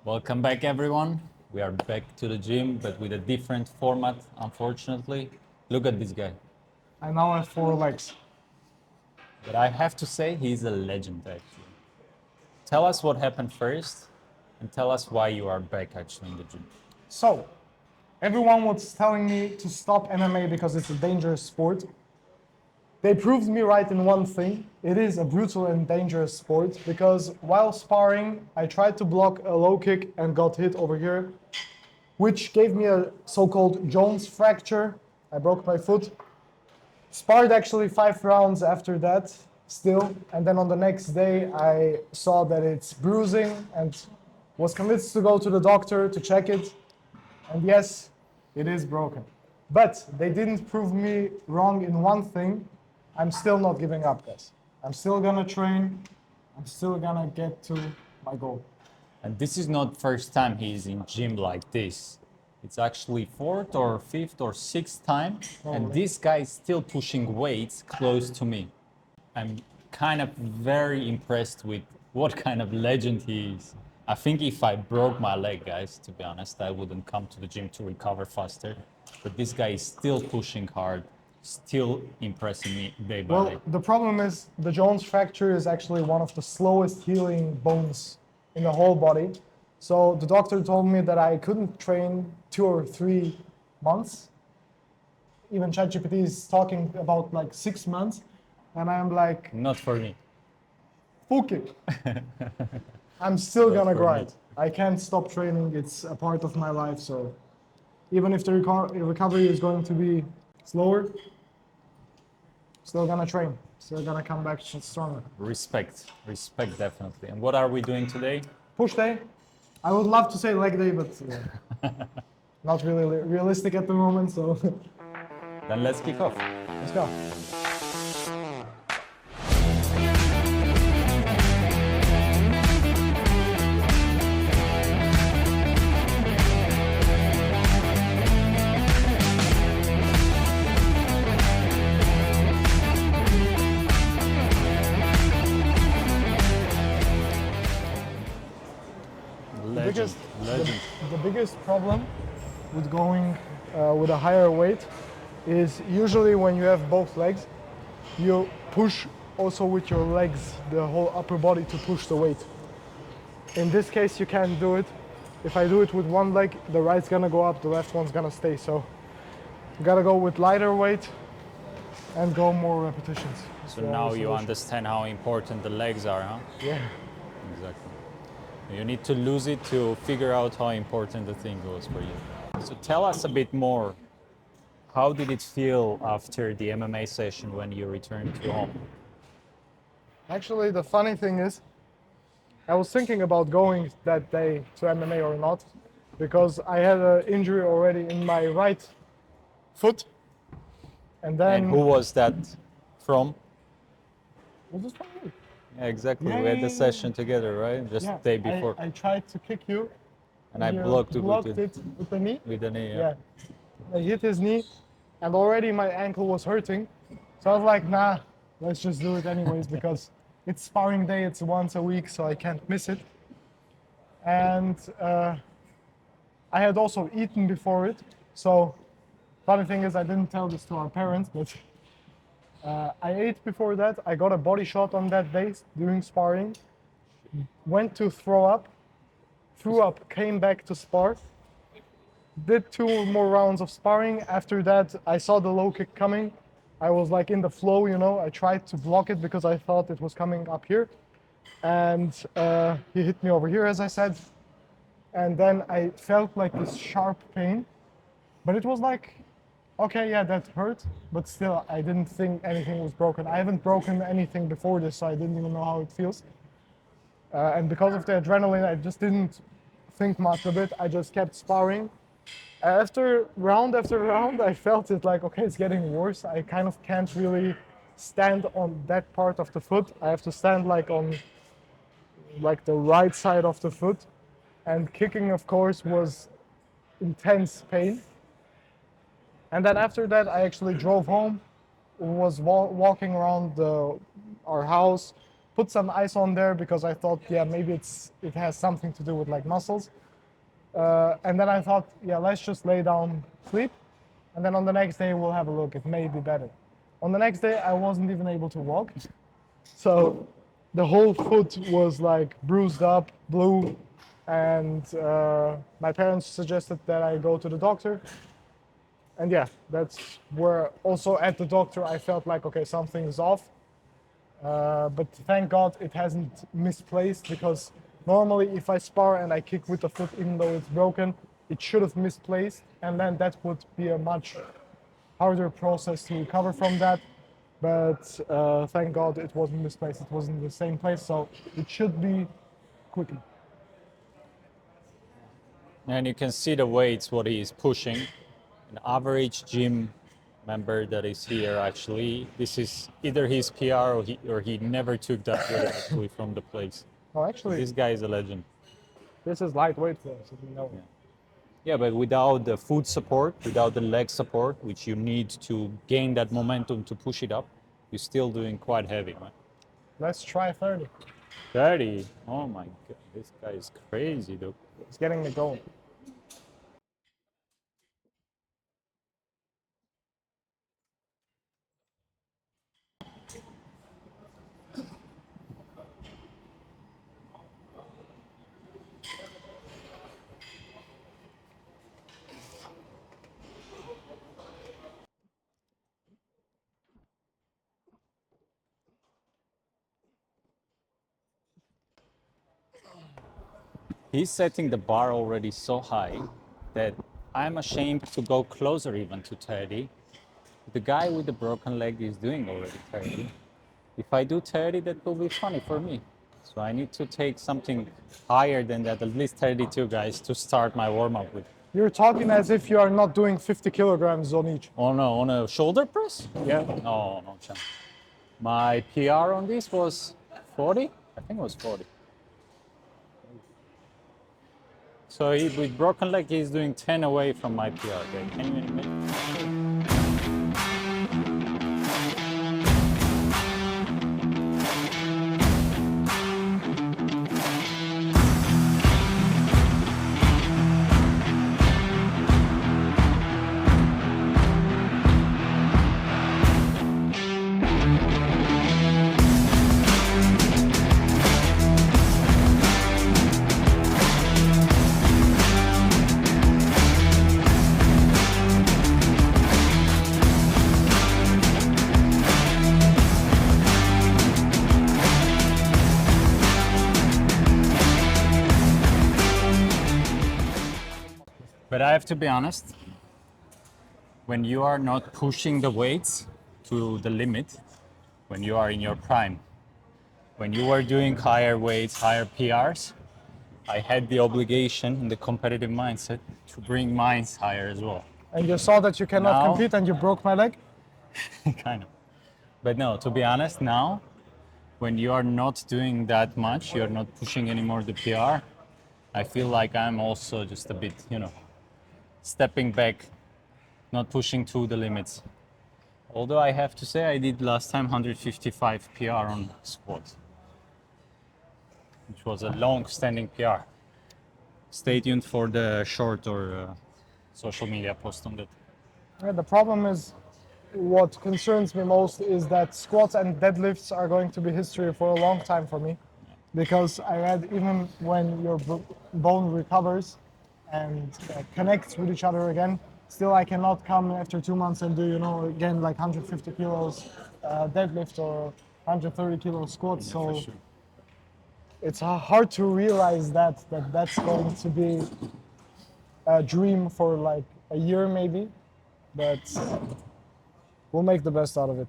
Welcome back, everyone. We are back to the gym, but with a different format, unfortunately. Look at this guy. I now have 4 legs. But I have to say, he's a legend, actually. Tell us what happened first, and tell us why you are back, actually, in the gym. So, everyone was telling me to stop MMA because it's a dangerous sport. They proved me right in one thing. It is a brutal and dangerous sport because while sparring, I tried to block a low kick and got hit over here, which gave me a so-called Jones fracture. I broke my foot. Sparred actually 5 rounds after that still, and then on the next day I saw that it's bruising and was convinced to go to the doctor to check it, and yes, it is broken. But they didn't prove me wrong in one thing. I'm still not giving up, guys. I'm still gonna train. I'm still gonna get to my goal. And this is not first time he's in gym like this. It's actually fourth or fifth or sixth time, and this guy is still pushing weights close to me. I'm kind of very impressed with what kind of legend he is. I think if I broke my leg, guys, to be honest, I wouldn't come to the gym to recover faster. But this guy is still pushing hard, still impressing me day by Well, day. the problem is the Jones fracture is actually one of the slowest healing bones in the whole body. So the doctor told me that I couldn't train 2 or 3 months. Even ChatGPT is talking about like 6 months. And I'm like, Not for me. fuck it. I'm still Not gonna for me. grind. I can't stop training. It's a part of my life. So even if the recovery is going to be slower, still gonna train. Still gonna come back stronger. Respect, respect, definitely. And what are we doing today? Push day. I would love to say leg day, but not really realistic at the moment. So Then let's kick off. let's go. Legend, legend. The biggest problem with going with a higher weight is usually when you have both legs, you push also with your legs, the whole upper body to push the weight. In this case, you can't do it. If I do it with one leg, the right's gonna go up, the left one's gonna stay. So you gotta go with lighter weight and go more repetitions. So now you understand how important the legs are, huh? Yeah. Exactly. You need to lose it to figure out how important the thing was for you. So tell us a bit more. How did it feel after the MMA session when you returned to home? Actually, the funny thing is, I was thinking about going that day to MMA or not, because I had an injury already in my right foot. And then And who was that from? was this probably? Yeah, exactly. Yeah, We had yeah, the yeah, session together, right? Just the day before. I tried to kick you. And I you blocked it blocked it with the knee. with the knee. Yeah. I hit his knee, and already my ankle was hurting. So I was like, nah, let's just do it anyways because it's sparring day. It's once a week, so I can't miss it. And I had also eaten before it. So funny thing is, I didn't tell this to our parents, but I ate before that. I got a body shot on that day during sparring. Went to throw up, threw up, came back to spar. Did 2 more rounds of sparring. After that, I saw the low kick coming. I was like in the flow, you know. I tried to block it because I thought it was coming up here. And he hit me over here, as I said. And then I felt like this sharp pain. But it was like, okay, yeah, that hurt. But still, I didn't think anything was broken. I haven't broken anything before this, so I didn't even know how it feels. And because of the adrenaline, I just didn't think much of it. I just kept sparring. After round, I felt it like, okay, it's getting worse. I kind of can't really stand on that part of the foot. I have to stand like on like the right side of the foot. And kicking, of course, was intense pain. And then after that, I actually drove home, was walking around our house, put some ice on there because I thought, yeah, maybe it has something to do with like muscles. And then I thought, yeah, let's just lay down, sleep, and then on the next day we'll have a look. It may be better. On the next day, I wasn't even able to walk, so the whole foot was like bruised up, blue, and my parents suggested that I go to the doctor. And yeah, that's where also at the doctor I felt like, okay, something's off. But thank God it hasn't misplaced, because normally if I spar and I kick with the foot even though it's broken, it should have misplaced, and then that would be a much harder process to recover from that. But thank God it wasn't misplaced, it was in the same place, so it should be quickly. And you can see the weights, what he is pushing. An average gym member that is here, actually, this is either his PR or he never took that weight actually from the place. Oh, actually, This guy is a legend. this is lightweight for us, if you know. Yeah, but without the foot support, without the leg support, which you need to gain that momentum to push it up, you're still doing quite heavy, man. Let's try 30. 30. Oh my god, this guy is crazy, dude. It's getting me going. He's setting the bar already so high that I'm ashamed to go closer even to 30. The guy with the broken leg is doing already 30. If I do 30, that will be funny for me. So I need to take something higher than that, at least 32 guys, to start my warm up with. You're talking as if you are not doing 50 kilograms on each. Oh no, on a shoulder press? Yeah. No, no chance. My PR on this was 40? I think it was 40. So with broken leg, he's doing 10 away from my PR. Okay, can you imagine? But I have to be honest, when you are not pushing the weights to the limit, when you are in your prime, when you were doing higher weights, higher PRs, I had the obligation and the competitive mindset to bring mine higher as well. And you saw that you cannot Now- compete and you broke my leg? Kind of. But no, to be honest, now, when you are not doing that much, you're not pushing anymore the PR, I feel like I'm also just a bit, stepping back, not pushing to the limits. Although I have to say I did last time 155 PR on squat, which was a long-standing PR. Stay tuned for the short or social media post on that. Yeah, the problem is, what concerns me most is that squats and deadlifts are going to be history for a long time for me. Because I read even when your bone recovers and connects with each other again, still I cannot come after 2 months and do, again like 150 kilos deadlift or 130 kilos squats. So sure. it's hard to realize that's going to be a dream for like a year maybe, but we'll make the best out of it.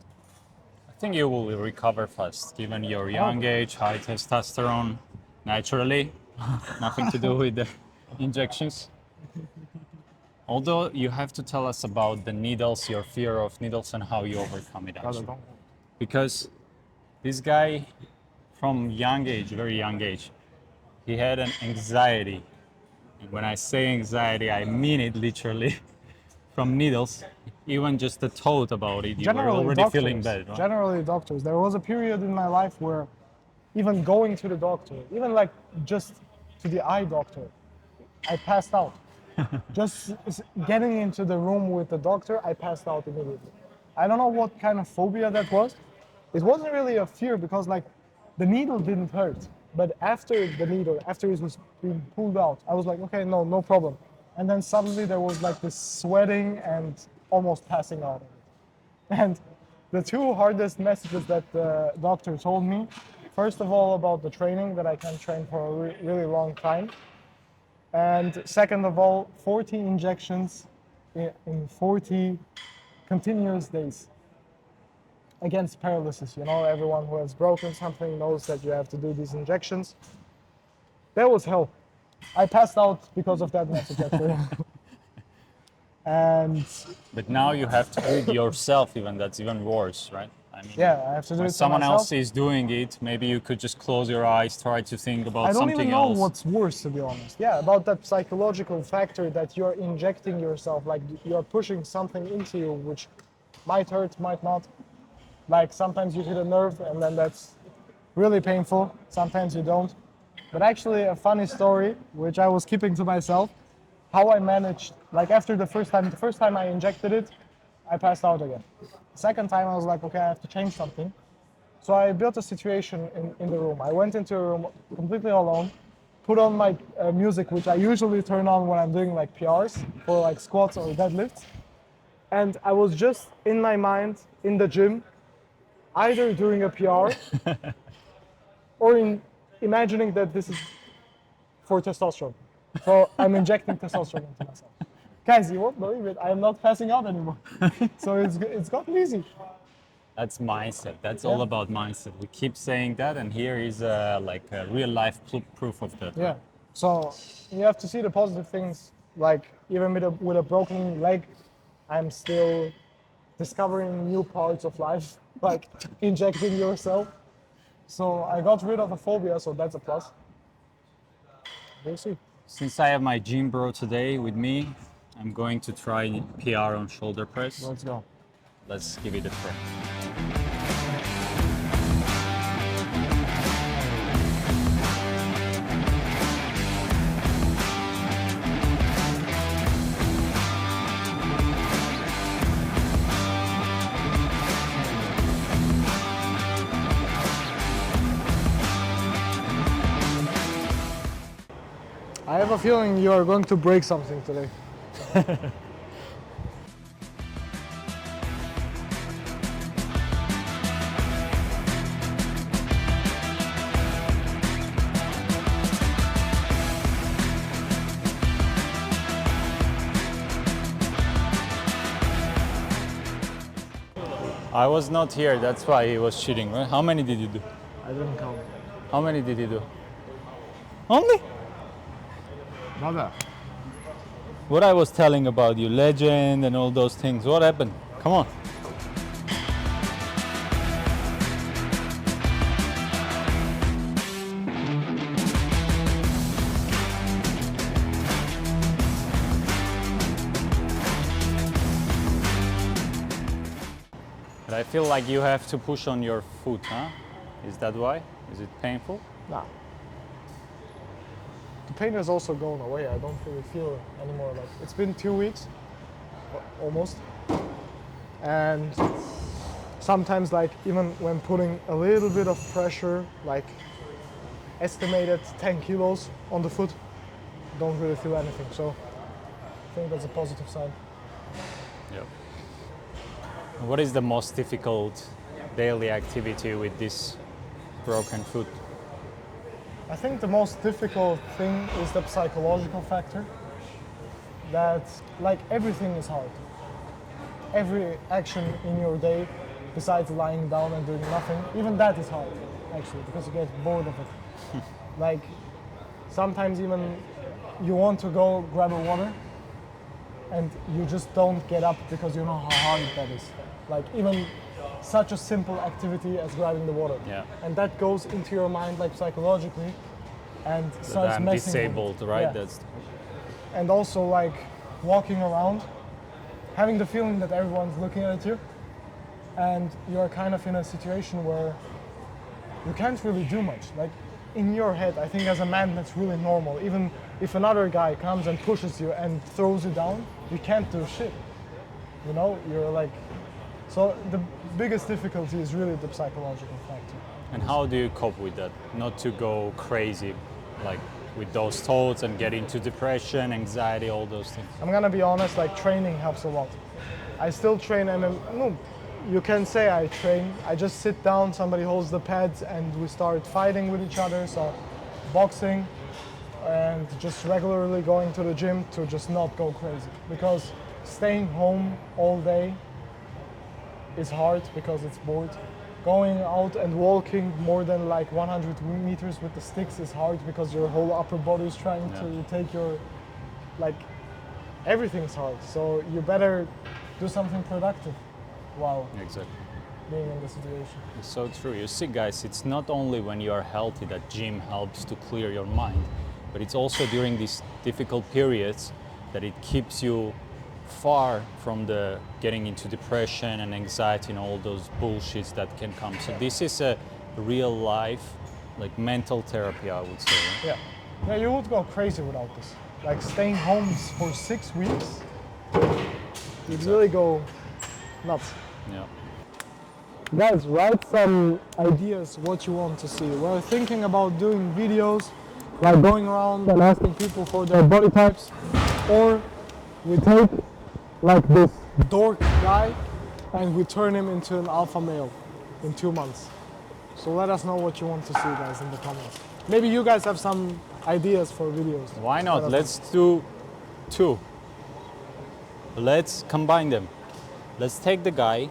I think you will recover fast, given your young age, high testosterone, naturally, nothing to do with the injections. Although you have to tell us about the needles, your fear of needles, and how you overcome it actually. Because this guy, from young age, very young age, he had an anxiety. And when I say anxiety, I mean it literally. From needles, even just the thought about it, you were already feeling bad, right? Generally doctors. There was a period in my life where even going to the doctor, even like just to the eye doctor, I passed out. Getting into the room with the doctor, I passed out immediately. I don't know what kind of phobia that was. It wasn't really a fear because like the needle didn't hurt. But after the needle, after it was being pulled out, I was like, okay, no problem. And then suddenly there was like this sweating and almost passing out. And the two hardest messages that the doctor told me, first of all about the training, that I can train for a really long time. And second of all, 40 injections in 40 continuous days against paralysis. You know, everyone who has broken something knows that you have to do these injections. That was hell. I passed out because of that message actually. And But now you have to do it yourself, even that's even worse, right? I mean, yeah, I have to do when it to someone myself. else is doing it, maybe you could just close your eyes, try to think about I don't something even know else. what's worse, to be honest. Yeah, about that psychological factor that you're injecting yourself, like you're pushing something into you, which might hurt, might not. Like sometimes you hit a nerve and then that's really painful. Sometimes you don't. But actually a funny story, which I was keeping to myself, how I managed, like after the first time I injected it, I passed out again. The second time I was like, okay, I have to change something. So I built a situation in the room. I went into a room completely alone, put on my music, which I usually turn on when I'm doing like PRs for like squats or deadlifts. And I was just in my mind in the gym, either doing a PR or in imagining that this is for testosterone. So I'm injecting testosterone into myself. Guys, you won't believe it. I am not passing out anymore. So it's gotten easy. That's mindset. That's Yeah. all about mindset. We keep saying that, and here is like a real life proof of that. Yeah. So you have to see the positive things. Like even with a broken leg, I'm still discovering new parts of life, like injecting yourself. So I got rid of a phobia, so that's a plus. We'll see. Since I have my gym bro today with me, I'm going to try PR on shoulder press. Let's go. Let's give it a try. I have a feeling you are going to break something today. I was not here, that's why he was cheating, right? How many did you do? I didn't count. How many did you do? Only? Brother. What I was telling about you, legend and all those things, what happened? Come on. But I feel like you have to push on your foot, huh? Is that why? Is it painful? Nah. The pain has also gone away. I don't really feel it anymore. Like it's been 2 weeks, almost. And sometimes, like even when putting a little bit of pressure, like estimated 10 kilos on the foot, don't really feel anything. So I think that's a positive sign. Yep. What is the most difficult daily activity with this broken foot? I think the most difficult thing is the psychological factor. That like everything is hard. Every action in your day, besides lying down and doing nothing, even that is hard actually because you get bored of it. Like sometimes even you want to go grab a water and you just don't get up because you know how hard that is. Like even such a simple activity as grabbing the water. Yeah. And that goes into your mind like psychologically and starts I'm messing disabled, with it. right? Yeah. That's And also like walking around, having the feeling that everyone's looking at you and you're kind of in a situation where you can't really do much. Like in your head, I think as a man that's really normal. Even if another guy comes and pushes you and throws you down, you can't do shit. You know, you're like, so the biggest difficulty is really the psychological factor. And how do you cope with that? Not to go crazy, like with those thoughts and get into depression, anxiety, all those things. I'm gonna be honest, like training helps a lot. I still train no, you can say I train. I just sit down, somebody holds the pads and we start fighting with each other. So boxing and just regularly going to the gym to just not go crazy. Because staying home all day is hard because it's bored. Going out and walking more than like 100 meters with the sticks is hard because your whole upper body is trying to take your, like, everything's hard. So you better do something productive while Exactly. being in the situation. It's so true. You see, guys, it's not only when you are healthy that gym helps to clear your mind, but it's also during these difficult periods that it keeps you far from the getting into depression and anxiety and all those bullshits that can come. So this is a real life, like mental therapy, I would say. Yeah. Yeah, you would go crazy without this. Like staying home for 6 weeks, you'd really go nuts. Yeah. Guys, write some ideas what you want to see. We're thinking about doing videos, like going around and asking people for their body types, or we take like this dork guy and we turn him into an alpha male in 2 months. So let us know what you want to see, guys, in the comments. Maybe you guys have some ideas for videos. Why not? Let's do 2. Let's combine them. Let's take the guy,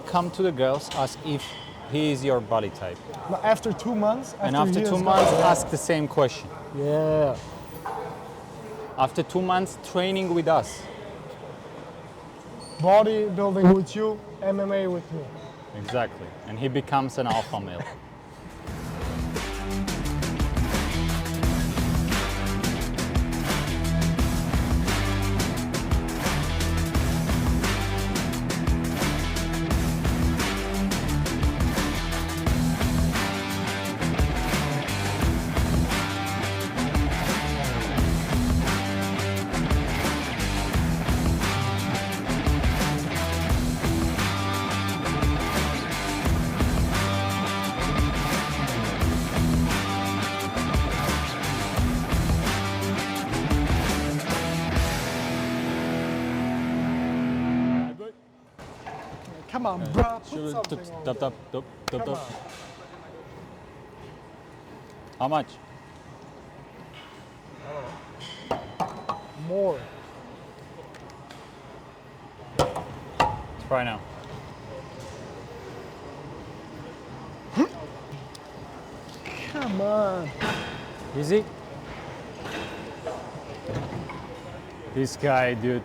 come to the girls, ask if he is your body type. After 2 months, And after 2 months, ask the same question. Yeah. After 2 months, training with us. Bodybuilding with you, MMA with me. Exactly. And he becomes an alpha male. Come on, bro. Put Should we something on. Come on. How much? More. Try now. Come on. Easy? This guy, dude.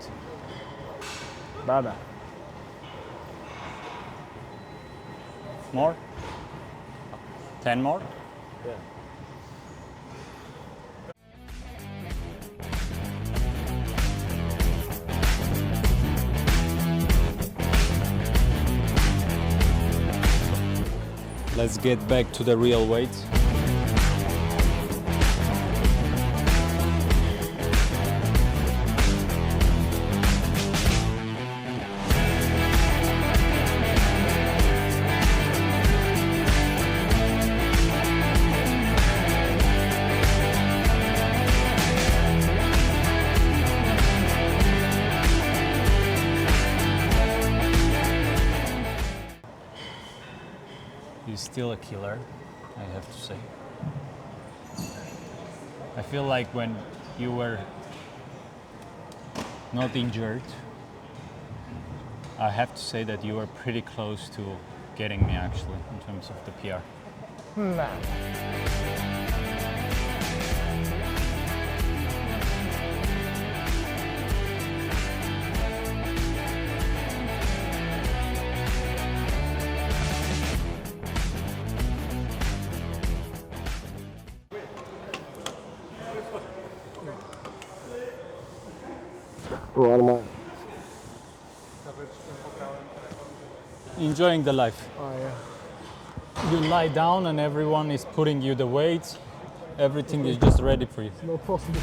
Baba. More? 10 more? Yeah. Let's get back to the real weights. He's still a killer, I have to say. I feel like when you were not injured, I have to say that you were pretty close to getting me actually in terms of the PR. Nah. Enjoying the life. Oh yeah. You lie down and everyone is putting you the weights. Everything is just ready for you. No possible.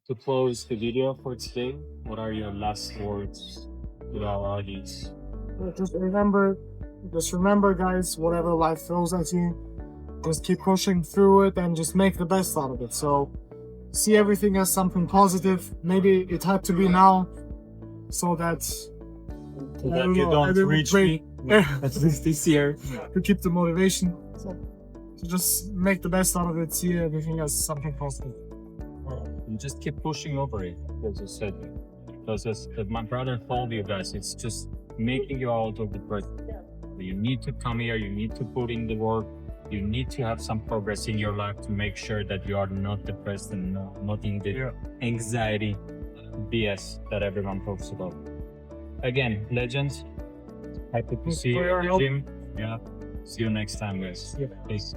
To close the video for today, what are your last words to our audience? Just remember, guys, whatever life throws at you, just keep pushing through it and just make the best out of it. So, see everything as something positive. Maybe it had to be now, so that You don't reach me, Yeah. at least this year. to keep the motivation. So just make the best out of it. See everything as something positive. And just keep pushing over it, as I said. Because as my brother told you guys, it's just making you out of the person. You need to come here, you need to put in the work, you need to have some progress in your life to make sure that you are not depressed and not in the anxiety BS that everyone talks about. Again, legends, happy to see you For your in the help. gym. Yeah. See you next time, guys. Yeah. Peace.